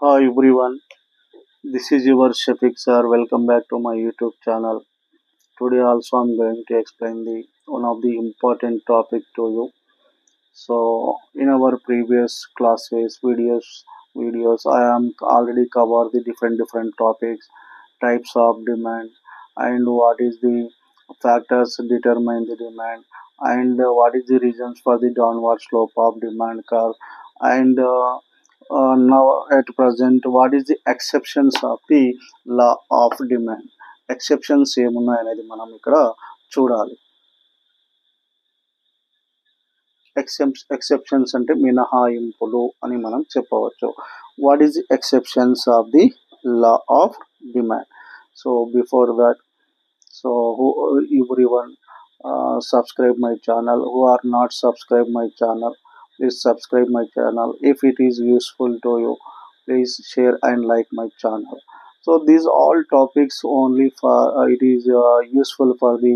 Hi everyone, this is your Shafiq sir. Welcome back to my YouTube channel. Today also I'm going to explain the one of the important topic to you. So in our previous classes, videos, I am already covered the different topics, types of demand, and what is the factors determine the demand, and what is the reasons for the downward slope of demand curve, and now at present, what is the exceptions of the law of demand? Exceptions ఏమున్నాయనేది మనం ఇక్కడ చూడాలి. Exceptions అంటే మినహాయింపులు అని మనం చెప్పవచ్చు. What is the exceptions of the law of demand? So before that, so everyone subscribe my channel. Who are not subscribe my channel, please subscribe my channel. If it is useful to you, please share and like my channel. So these all topics only for it is useful for the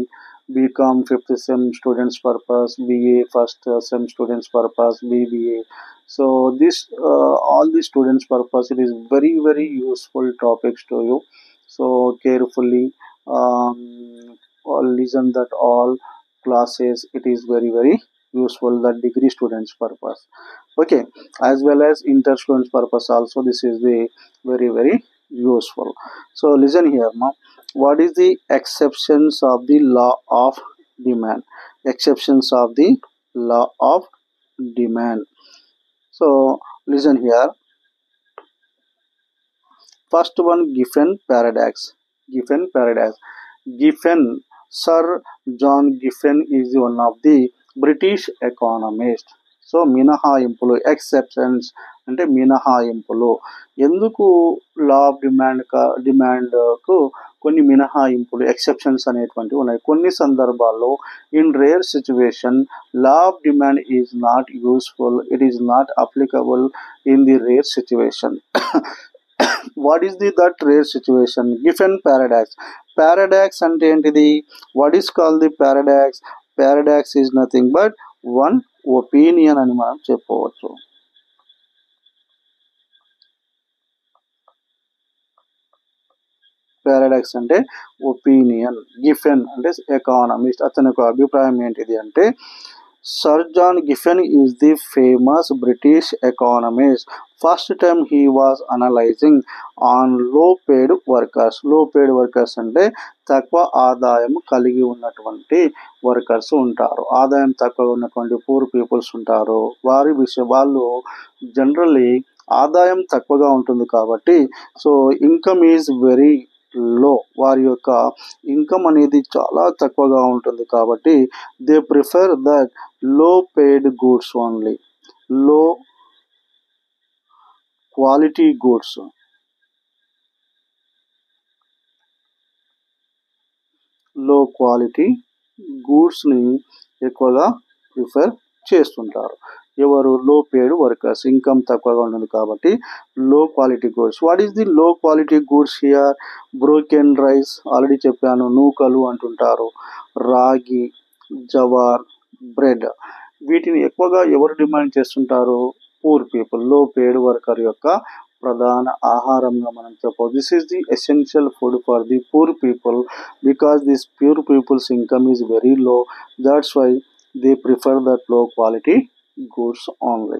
BCom fifth sem students purpose, BA first sem students purpose, BBA. So this all the students purpose, it is very useful topics to you. So carefully listen that all classes, it is very useful, that degree students purpose, okay, as well as inter students purpose also. This is the very useful. So listen here now, what is the exceptions of the law of demand? Exceptions of the law of demand. So listen here, first one, Giffen paradox. Giffen, Sir John Giffen is one of the British economist. So మినహాయింపులు, exceptions అంటే మినహాయింపులు. ఎందుకు law of డిమాండ్కు కొన్ని మినహాయింపులు, exceptions అనేటువంటివి ఉన్నాయి. కొన్ని సందర్భాల్లో in rare situation law of demand is not useful, it is not applicable in the rare situation. What is the that rare situation? Giffen paradox. Paradox అంటే ఏంటిది? What is call the paradox? Paradox is nothing but one opinion అని మనం చెప్పవచ్చు. Paradox అంటే opinion. Giffen అంటే economist, అతని యొక్క అభిప్రాయం ఏంటిది అంటే, Sir John Giffen is the famous British economist. First time he was analyzing on low paid workers. Low paid workers అంటే తక్కువ ఆదాయం కలిగి ఉన్నటువంటి వర్కర్స్ ఉంటారు. ఆదాయం తక్కువ ఉన్నటువంటి పూర్ పీపుల్స్ ఉంటారు. వాళ్ళు జనరల్లీ ఆదాయం తక్కువగా ఉంటుంది కాబట్టి, సో ఇన్కమ్ ఈజ్ వెరీ లో, వారి యొక్క ఇన్కమ్ అనేది చాలా తక్కువగా ఉంటుంది కాబట్టి దే ప్రిఫర్ దట్ లో పేడ్ గూడ్స్ ఓన్లీ, లో క్వాలిటీ గూడ్స్. లో క్వాలిటీ గూడ్స్ని ఎక్కువగా ప్రిఫర్ చేస్తుంటారు. ఎవరు? లో పేడ్ వర్కర్స్. ఇన్కమ్ తక్కువగా ఉంటుంది కాబట్టి low quality goods. What is the low quality goods here? Broken rice, already చెప్పాను, నూకలు అంటుంటారు, రాగి, జవార్, బ్రెడ్. వీటిని ఎక్కువగా ఎవరు డిమాండ్ చేస్తుంటారు? Poor people. Low paid worker యొక్క ప్రధాన ఆహారంగా మనం చెప్పవచ్చు. This is the essential food for the poor people because this poor people's income is very low. That's why they prefer that low quality goods only.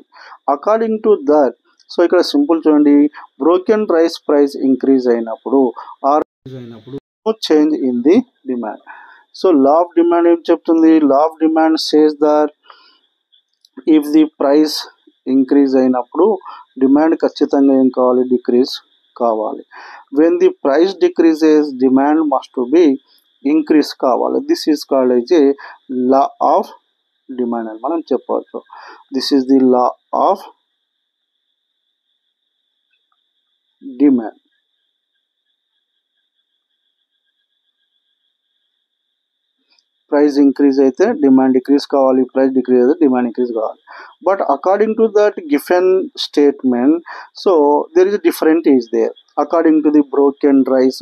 According to that, so ఇక్కడ simple చూడండి, broken rice price increase అయినప్పుడు or change in the demand. So law of demand ఏం చెప్తుంది? Law of demand says that if the price increase అయినప్పుడు demand ఖచ్చితంగా ఏం కావాలి? Decrease కావాలి. When the price decreases demand must be increase కావాలి. This is called as a law of demand అని మనం చెప్పవచ్చు. This is the law of demand. Price increase అయితే డిమాండ్ డిక్రీజ్ కావాలి, ప్రైస్ డిక్రీజ్ అయితే డిమాండ్ ఇంక్రీజ్ కావాలి. But according to that given statement, so there is a different is there. According to the broken rice,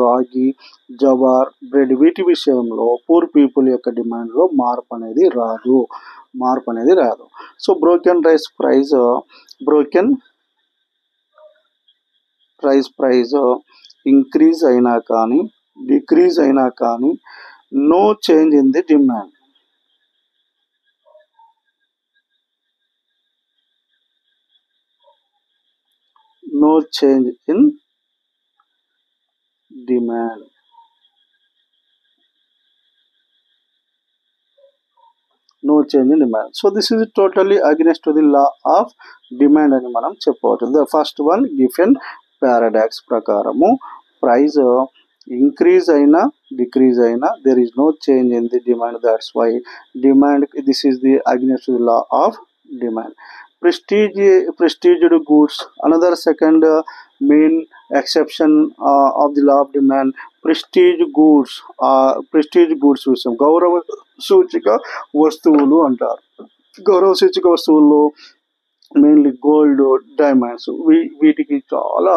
రాగి, jowar, bread, వీటి విషయంలో poor people యొక్క డిమాండ్లో మార్పు అనేది రాదు. So broken rice price increase అయినా కానీ డిక్రీజ్ అయినా కానీ no change in the demand. No change in demand. No change in demand. So this is totally against to the law of demand అని మనం చెప్పవచ్చు. The first one given paradox ప్రకారము price increase అయినా decrease అయినా there is no change in the demand. That's why demand, this is the against to the law of demand. Prestiged goods, another second main exception of the law of demand. Prestige goods విషయం గౌరవ సూచిక వస్తువులు అంటారు. గౌరవ సూచిక వస్తువుల్లో mainly gold, diamonds, వీటికి చాలా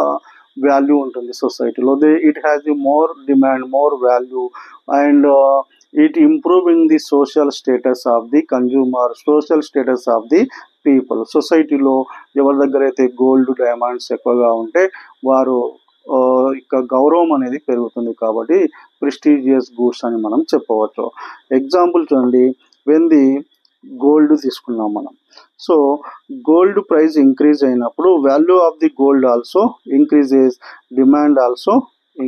వాల్యూ ఉంటుంది సొసైటీలో. It has the more demand, more value, and it improving the social status of the consumer, social status of the people. సొసైటీలో ఎవరి దగ్గర అయితే గోల్డ్, డైమండ్స్ ఎక్కువగా ఉంటే వారు ఇక గౌరవం అనేది పెరుగుతుంది. కాబట్టి ప్రెస్టీజియస్ గూడ్స్ అని మనం చెప్పవచ్చు. ఎగ్జాంపుల్ చూడండి, వెన్ ది గోల్డ్ తీసుకున్నాం మనం. సో గోల్డ్ ప్రైస్ ఇంక్రీజ్ అయినప్పుడు value of the gold also increases, demand also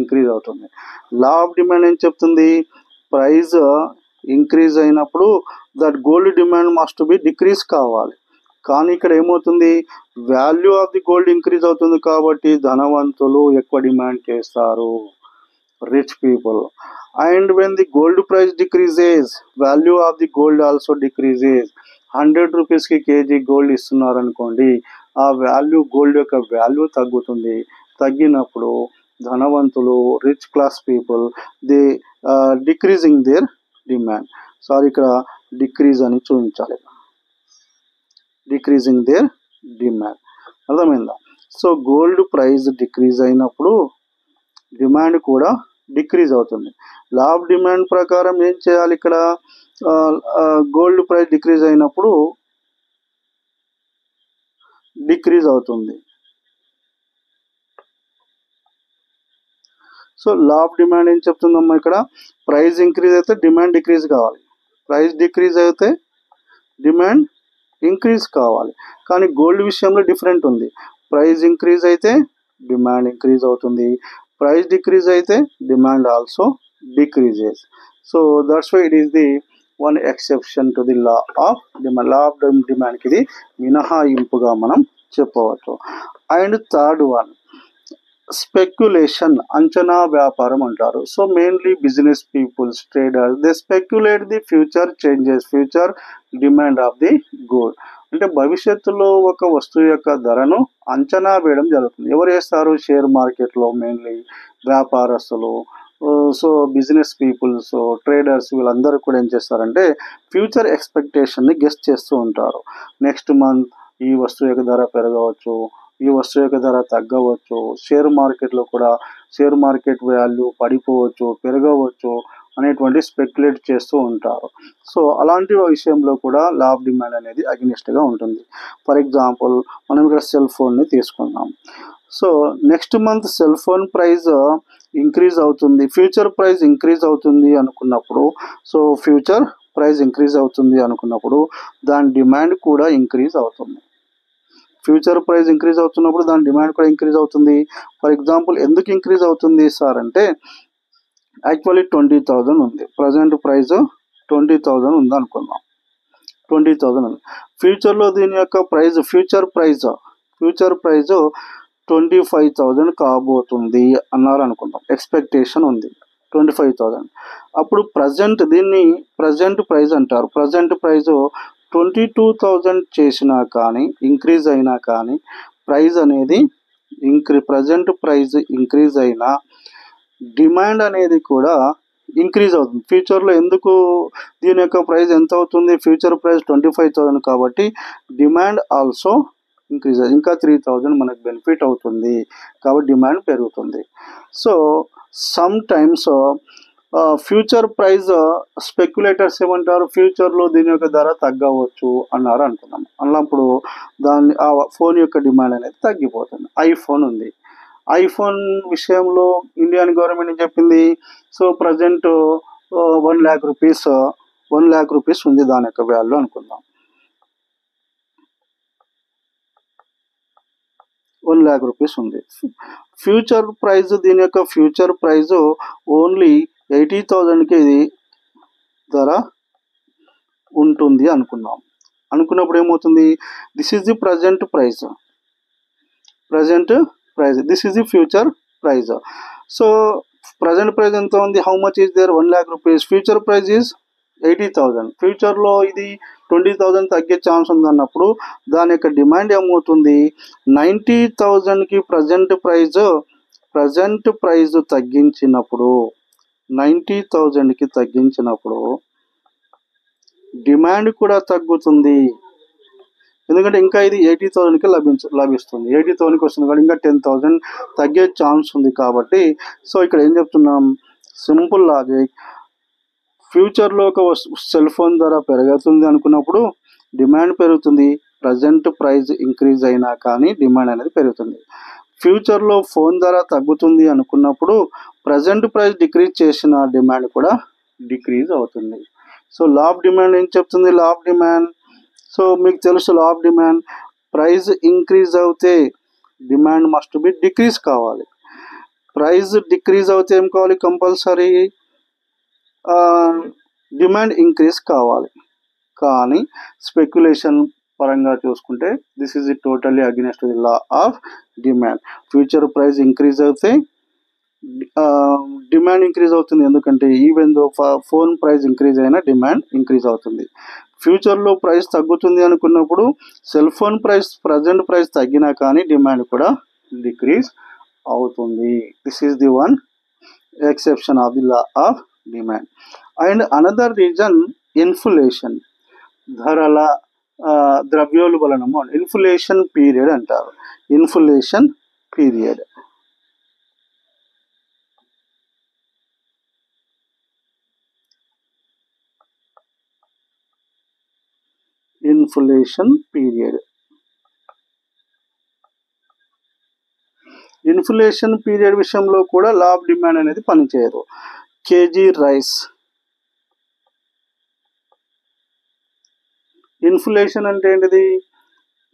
increase అవుతుంది. లా ఆఫ్ డిమాండ్ ఏం చెప్తుంది? ప్రైస్ ఇంక్రీజ్ అయినప్పుడు that gold demand must B decrease కావాలి. కానీ ఇక్కడ ఏమవుతుంది, value of the gold increase అవుతుంది కాబట్టి ధనవంతులు ఎక్కువ డిమాండ్ చేస్తారు, rich people. And when the gold price decreases, value of the gold also decreases. 100 రూపీస్కి కేజీ గోల్డ్ ఇస్తున్నారు అనుకోండి, ఆ వాల్యూ, గోల్డ్ యొక్క వాల్యూ తగ్గుతుంది. తగ్గినప్పుడు ధనవంతులు, rich class people, they decreasing their demand. Sorry, ఇక్కడ డిక్రీజ్ అని చూపించాలి, డిక్రీజింగ్ దేర్ డిమాండ్. అర్థమైందా? సో గోల్డ్ ప్రైస్ డిక్రీజ్ అయినప్పుడు డిమాండ్ కూడా డిక్రీజ్ అవుతుంది. లా ఆఫ్ డిమాండ్ ప్రకారం ఏం చేయాలి? ఇక్కడ గోల్డ్ ప్రైస్ డిక్రీజ్ అయినప్పుడు డిక్రీజ్ అవుతుంది. సో లా ఆఫ్ డిమాండ్ ఏం చెప్తుందమ్మా, ఇక్కడ ప్రైస్ ఇంక్రీజ్ అయితే డిమాండ్ డిక్రీజ్ కావాలి, ప్రైస్ డిక్రీజ్ అయితే డిమాండ్ ఇంక్రీజ్ కావాలి. కానీ గోల్డ్ విషయంలో డిఫరెంట్ ఉంది. ప్రైస్ ఇంక్రీజ్ అయితే డిమాండ్ ఇంక్రీజ్ అవుతుంది, ప్రైస్ డిక్రీజ్ అయితే demand also decreases. So that's why it is the one exception to the law of demand. Law of డిమాండ్కి ఇది మినహాయింపుగా మనం చెప్పవచ్చు. అండ్ థర్డ్ వన్, స్పెక్యులేషన్, అంచనా వ్యాపారం అంటారు. So mainly business peoples, traders, they speculate the future changes, future demand of the good. అంటే భవిష్యత్తులో ఒక వస్తువు యొక్క ధరను అంచనా వేయడం జరుగుతుంది. ఎవరు వేస్తారు? షేర్ మార్కెట్లో మెయిన్లీ వ్యాపారస్తులు. సో బిజినెస్ పీపుల్స్, ట్రేడర్స్, వీళ్ళందరూ కూడా ఏం చేస్తారంటే ఫ్యూచర్ ఎక్స్పెక్టేషన్ని గెస్ చేస్తూ ఉంటారు. నెక్స్ట్ మంత్ ఈ వస్తువు యొక్క ధర పెరగవచ్చు, ఈ వస్తువు యొక్క ధర తగ్గవచ్చు, షేర్ మార్కెట్లో కూడా షేర్ మార్కెట్ వాల్యూ పడిపోవచ్చు, పెరగవచ్చు అనేటువంటి స్పెక్యులేట్ చేస్తూ ఉంటారు. సో అలాంటి విషయంలో కూడా లా ఆఫ్ డిమాండ్ అనేది అగెనిస్ట్గా ఉంటుంది. ఫర్ ఎగ్జాంపుల్, మనం ఇక్కడ సెల్ ఫోన్ని తీసుకుందాం. So next month cell phone price increase అవుతుంది, ఫ్యూచర్ ప్రైస్ ఇంక్రీజ్ అవుతుంది అనుకున్నప్పుడు, సో ఫ్యూచర్ ప్రైస్ ఇంక్రీజ్ అవుతుంది అనుకున్నప్పుడు దాని డిమాండ్ కూడా ఇంక్రీజ్ అవుతుంది. ఫ్యూచర్ ప్రైస్ ఇంక్రీజ్ అవుతున్నప్పుడు దాని డిమాండ్ కూడా ఇంక్రీజ్ అవుతుంది. ఫర్ ఎగ్జాంపుల్, ఎందుకు ఇంక్రీజ్ అవుతుంది సార్ అంటే, యాక్చువల్లీ 20,000 ఉంది, ప్రజెంట్ ప్రైస్ 20,000 ఉంది అనుకుందాం. 20,000 ఉంది. ఫ్యూచర్లో దీని యొక్క ప్రైస్, ఫ్యూచర్ ప్రైస్ 25,000 కాబోతుంది అన్నారు అనుకుందాం. ఎక్స్పెక్టేషన్ ఉంది 25,000. అప్పుడు దీన్ని ప్రజెంట్ ప్రైస్ అంటారు. ప్రజెంట్ ప్రైస్ 22,000 చేసినా కానీ, ఇంక్రీజ్ అయినా కానీ, ప్రైస్ అనేది ప్రజెంట్ ప్రైస్ ఇంక్రీజ్ అయినా డిమాండ్ అనేది కూడా ఇంక్రీజ్ అవుతుంది. ఫ్యూచర్లో ఎందుకు దీని యొక్క ప్రైస్ ఎంత అవుతుంది? ఫ్యూచర్ ప్రైస్ 25,000 కాబట్టి డిమాండ్ ఆల్సో ఇంక్రీజ్ ఇంకా 3,000 మనకు బెనిఫిట్ అవుతుంది కాబట్టి డిమాండ్ పెరుగుతుంది. So some times future price speculators ఏమంటారు? ఫ్యూచర్లో దీని యొక్క ధర తగ్గవచ్చు అన్నారు అనుకున్నాం. అన్నప్పుడు ఆ ఫోన్ యొక్క డిమాండ్ అనేది తగ్గిపోతుంది. ఐఫోన్ ఉంది. ఐఫోన్ విషయంలో ఇండియన్ గవర్నమెంట్ ఏం చెప్పింది? సో ప్రజెంట్ 1 lakh రూపీస్ ఉంది దాని యొక్క వాల్యూ అనుకుందాం. 1 lakh రూపీస్ ఉంది. ఫ్యూచర్ ప్రైస్ దీని యొక్క ఫ్యూచర్ ప్రైస్ ఓన్లీ 80,000కి ఇది ధర ఉంటుంది అనుకున్నప్పుడు ఏమవుతుంది? This is the present price, this is the future price. So present price ఎంత ఉంది? How much is there? 1 lakh rupees. Future price is 80,000. ఫ్యూచర్లో ఇది 20,000 తగ్గే ఛాన్స్ ఉందన్నప్పుడు దాని యొక్క డిమాండ్ ఏమవుతుంది? 90,000కి ప్రజెంట్ ప్రైజ్ తగ్గించినప్పుడు 90,000కి తగ్గించినప్పుడు డిమాండ్ కూడా తగ్గుతుంది. ఎందుకంటే ఇంకా ఇది 80,000కి లభిస్తుంది. 80,000కి వస్తుంది కాబట్టి ఇంకా 10,000 తగ్గే ఛాన్స్ ఉంది కాబట్టి సో ఇక్కడ ఏం చెప్తున్నాం? Simple logic. ఫ్యూచర్లో ఒక సెల్ ఫోన్ ధర పెరుగుతుంది అనుకున్నప్పుడు డిమాండ్ పెరుగుతుంది. ప్రజెంట్ ప్రైస్ ఇంక్రీజ్ అయినా కానీ డిమాండ్ అనేది పెరుగుతుంది. ఫ్యూచర్లో ఫోన్ ధర తగ్గుతుంది అనుకున్నప్పుడు ప్రజెంట్ ప్రైస్ డిక్రీజ్ చేసిన డిమాండ్ కూడా డిక్రీజ్ అవుతుంది. సో లా ఆఫ్ డిమాండ్ ఏం చెప్తుంది? లా ఆఫ్ డిమాండ్ సో మీకు తెలుసు లా ఆఫ్ డిమాండ్. ప్రైస్ ఇంక్రీజ్ అవుతే డిమాండ్ మస్ట్ బి డిక్రీజ్ కావాలి. ప్రైస్ డిక్రీజ్ అవుతే ఏం కావాలి? కంపల్సరీ డిమాండ్ ఇంక్రీజ్ కావాలి. కానీ స్పెక్యులేషన్ పరంగా చూసుకుంటే this is totally against the law of demand. Future price increase అవుతే డిమాండ్ ఇంక్రీజ్ అవుతుంది. ఎందుకంటే even though phone price increase అయినా డిమాండ్ ఇంక్రీజ్ అవుతుంది. ఫ్యూచర్లో ప్రైస్ తగ్గుతుంది అనుకున్నప్పుడు cell phone price present price తగ్గినా కానీ డిమాండ్ కూడా డిక్రీజ్ అవుతుంది. This is the one exception of the law of demand. And another reason inflation, ధరల ద్రవ్యోల్బణము. ఇన్ఫ్లేషన్ పీరియడ్ అంటారు. ఇన్ఫ్లేషన్ పీరియడ్ ఇన్ఫ్లేషన్ పీరియడ్ విషయంలో కూడా లా ఆఫ్ డిమాండ్ అనేది పనిచేయదు. KG rice. ఇన్ఫ్లేషన్ అంటే ఏంటిది?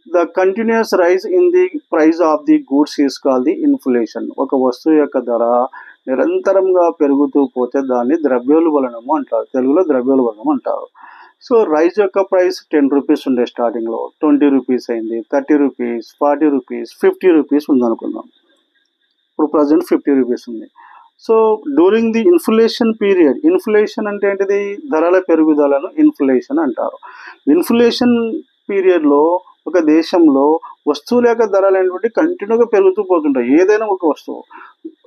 The continuous rise in the price of the goods is called the inflation. ఒక వస్తువు యొక్క ధర నిరంతరంగా పెరుగుతూ పోతే దాన్ని ద్రవ్యోల్బణము అంటారు. తెలుగులో ద్రవ్యోల్బణం అంటారు. సో రైస్ యొక్క ప్రైస్ 10 రూపీస్ ఉండే స్టార్టింగ్లో 20 రూపీస్ అయింది, 30 రూపీస్, 40 రూపీస్, 50 రూపీస్ ఉందనుకుందాం. ఇప్పుడు ప్రజెంట్ 50 రూపీస్ ఉంది. So during the inflation period, inflation అంటే ఏంటిది? ధరల పెరుగుదలను ఇన్ఫ్లేషన్ అంటారు. ఇన్ఫ్లేషన్ పీరియడ్లో ఒక దేశంలో వస్తువుల యొక్క ధరలు అనేటువంటి కంటిన్యూగా పెరుగుతూ పోతుంటాయి. ఏదైనా ఒక వస్తువు,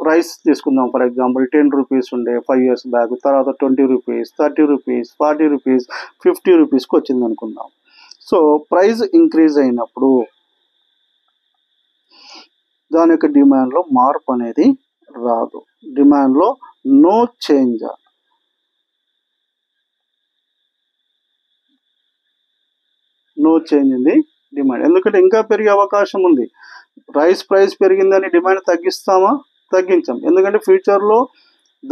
రైస్ తీసుకుందాం ఫర్ ఎగ్జాంపుల్, 10 రూపీస్ ఉండే 5 years బ్యాక్, తర్వాత 20 రూపీస్, 30 రూపీస్, 40 రూపీస్, 50 రూపీస్కి వచ్చింది అనుకుందాం. సో ప్రైస్ ఇంక్రీజ్ అయినప్పుడు దాని యొక్క డిమాండ్లో మార్పు అనేది రాదు. డిమాండ్లో no change in the demand. ఎందుకంటే ఇంకా పెరిగే అవకాశం ఉంది. రైస్ ప్రైస్ పెరిగిందని డిమాండ్ తగ్గించాం. ఎందుకంటే ఫ్యూచర్లో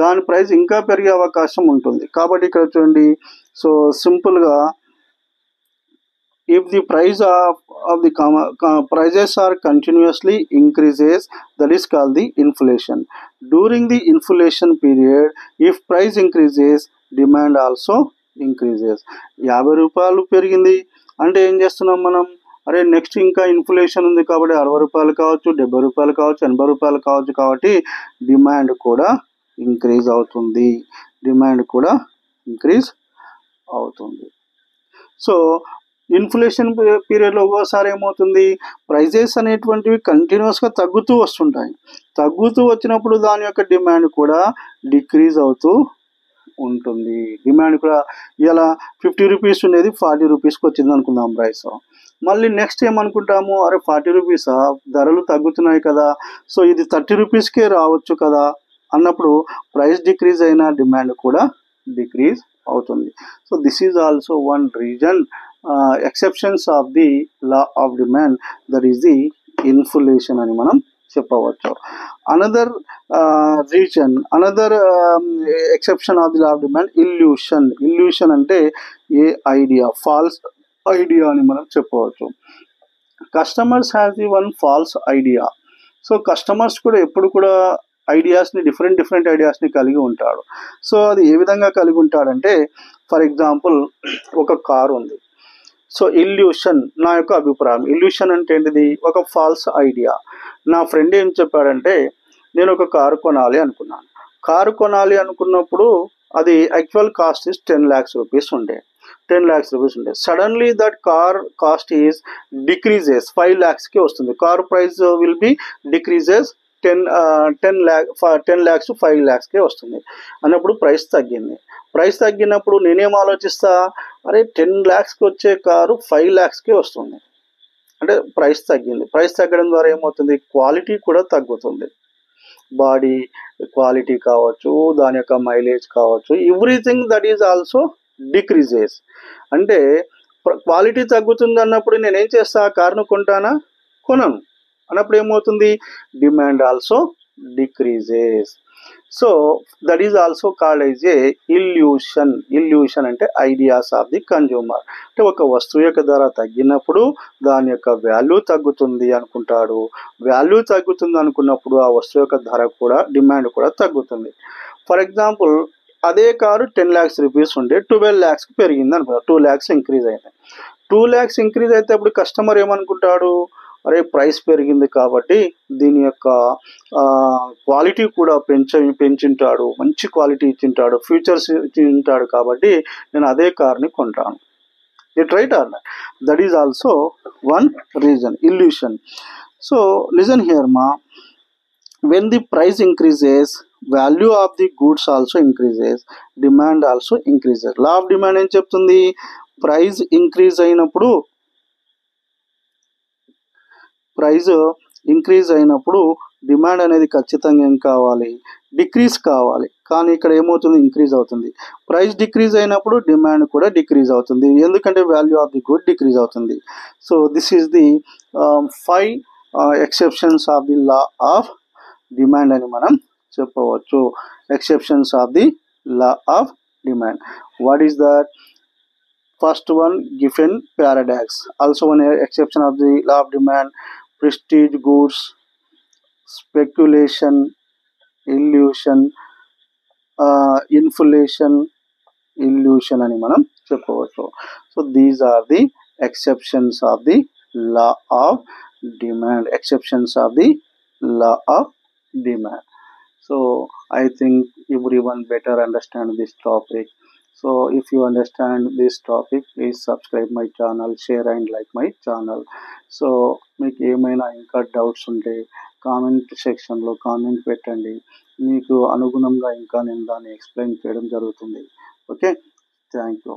దాని ప్రైస్ ఇంకా పెరిగే అవకాశం ఉంటుంది. కాబట్టి ఇక్కడ చూడండి, సో సింపుల్గా if the price of the prices are continuously increases, that is called the inflation. During the inflation period, if price increases, demand also increases. 50 రూపాయలు పెరిగింది అంటే ఏం చేస్తున్నాం మనం? అరే నెక్స్ట్ ఇంకా ఇన్ఫ్లేషన్ ఉంది కాబట్టి 60 రూపాయలు కావచ్చు, 70 రూపాయలు కావచ్చు, 80 రూపాయలు కావచ్చు. కాబట్టి డిమాండ్ కూడా ఇంక్రీజ్ అవుతుంది. సో ఇన్ఫ్లేషన్ పీరియడ్లో ఒక్కోసారి ఏమవుతుంది, ప్రైజెస్ అనేటువంటివి కంటిన్యూస్గా తగ్గుతూ వస్తుంటాయి. తగ్గుతూ వచ్చినప్పుడు దాని యొక్క డిమాండ్ కూడా డిక్రీజ్ అవుతూ ఉంటుంది. డిమాండ్ కూడా ఇలా 50 రూపీస్ ఉండేది 40 రూపీస్కి వచ్చింది అనుకుందాం ప్రైస్. మళ్ళీ నెక్స్ట్ ఏమనుకుంటాము, అరే 40 రూపీసా, ధరలు తగ్గుతున్నాయి కదా, సో ఇది 30 రూపీస్కే రావచ్చు కదా అన్నప్పుడు ప్రైస్ డిక్రీజ్ అయినా డిమాండ్ కూడా డిక్రీజ్ అవుతుంది. So this is also one reason, exceptions of the law of demand, that is the inflation అని మనం చెప్పవచ్చు. Another reason, another exception of the law of demand, illusion. Illusion అంటే ఏ idea, false idea అని మనం చెప్పవచ్చు. Customers has the one false idea. So customers కూడా ఎప్పుడు కూడా ఐడియాస్ని, డిఫరెంట్ ఐడియాస్ని కలిగి ఉంటాడు. సో అది ఏ విధంగా కలిగి ఉంటాడంటే, ఫర్ ఎగ్జాంపుల్ ఒక కార్ ఉంది. సో ఇల్యూషన్, నా యొక్క అభిప్రాయం, ఇల్యూషన్ అంటే ఏంటిది, ఒక ఫాల్స్ ఐడియా. నా ఫ్రెండ్ ఏం చెప్పాడంటే, నేను ఒక కారు కొనాలి అనుకున్నాను. కారు కొనాలి అనుకున్నప్పుడు అది actual cost is 10 lakhs rupees ఉండే, 10 lakhs రూపీస్ ఉండే. Suddenly that car cost is decreases 5 lakhsకి వస్తుంది. Car price will be decreases 10 lakhs to 5 lakhsకే వస్తుంది అన్నప్పుడు ప్రైస్ తగ్గింది. ప్రైస్ తగ్గినప్పుడు నేనేం ఆలోచిస్తా, అరే 10 lakhsకి వచ్చే కారు 5 lakhsకే వస్తుంది అంటే ప్రైస్ తగ్గింది. ప్రైస్ తగ్గడం ద్వారా ఏమవుతుంది, క్వాలిటీ కూడా తగ్గుతుంది. బాడీ క్వాలిటీ కావచ్చు, దాని యొక్క మైలేజ్ కావచ్చు, everything that is also decreases. అంటే క్వాలిటీ తగ్గుతుంది అన్నప్పుడు నేనేం చేస్తా, కారును కొంటానా, కొనను. అన్నప్పుడు ఏమవుతుంది, demand also decreases. So that is also called as A illusion. Illusion అంటే ఐడియాస్ ఆఫ్ ది కన్జ్యూమర్. అంటే ఒక వస్తువు యొక్క ధర తగ్గినప్పుడు దాని యొక్క వాల్యూ తగ్గుతుంది అనుకుంటాడు. వాల్యూ తగ్గుతుంది అనుకున్నప్పుడు ఆ వస్తువు యొక్క ధర కూడా, డిమాండ్ కూడా తగ్గుతుంది. ఫర్ ఎగ్జాంపుల్ అదే కారు 10 lakhs రూపీస్ ఉండే 12 lakhsకి పెరిగింది అనుకో, 2 lakhs ఇంక్రీజ్ అయింది. 2 lakhs ఇంక్రీజ్ అయితే అప్పుడు కస్టమర్ ఏమనుకుంటాడు, అరే ప్రైస్ పెరిగింది కాబట్టి దీని యొక్క క్వాలిటీ కూడా పెంచుంటాడు, మంచి క్వాలిటీ ఇచ్చింటాడు, ఫీచర్స్ ఇచ్చింటాడు కాబట్టి నేను అదే కార్ని కొంటాను. It right are not? That is also one reason, illusion. So listen here మా, when the price increases, value of the goods also increases, demand also increases. Law of demand ఏం చెప్తుంది, price increase అయినప్పుడు, price increase అయినప్పుడు demand అనేది ఖచ్చితంగా ఏం కావాలి, decrease కావాలి. కానీ ఇక్కడ ఏమవుతుంది, ఇంక్రీజ్ అవుతుంది. ప్రైస్ డిక్రీజ్ అయినప్పుడు డిమాండ్ కూడా డిక్రీజ్ అవుతుంది, ఎందుకంటే value of the good decrease అవుతుంది. So this is the 5 exceptions of the law of demand అని మనం చెప్పవచ్చు. Exceptions of the law of demand. What is that? First one, Giffen paradox, also one exception of the law of demand. Prestige goods, speculation, illusion, inflation, illusion అని మనం చెప్పవచ్చు. So these are the exceptions of the law of demand, exceptions of the law of demand. So I think everyone better understand this topic. So if you understand this topic, please subscribe my channel, share and like my channel. So మీకు ఏమైనా ఇంకా doubts ఉంటే comment సెక్షన్లో comment పెట్టండి, మీకు అనుగుణంగా ఇంకా నేను దాన్ని ఎక్స్ప్లెయిన్ చేయడం జరుగుతుంది. Okay, thank you.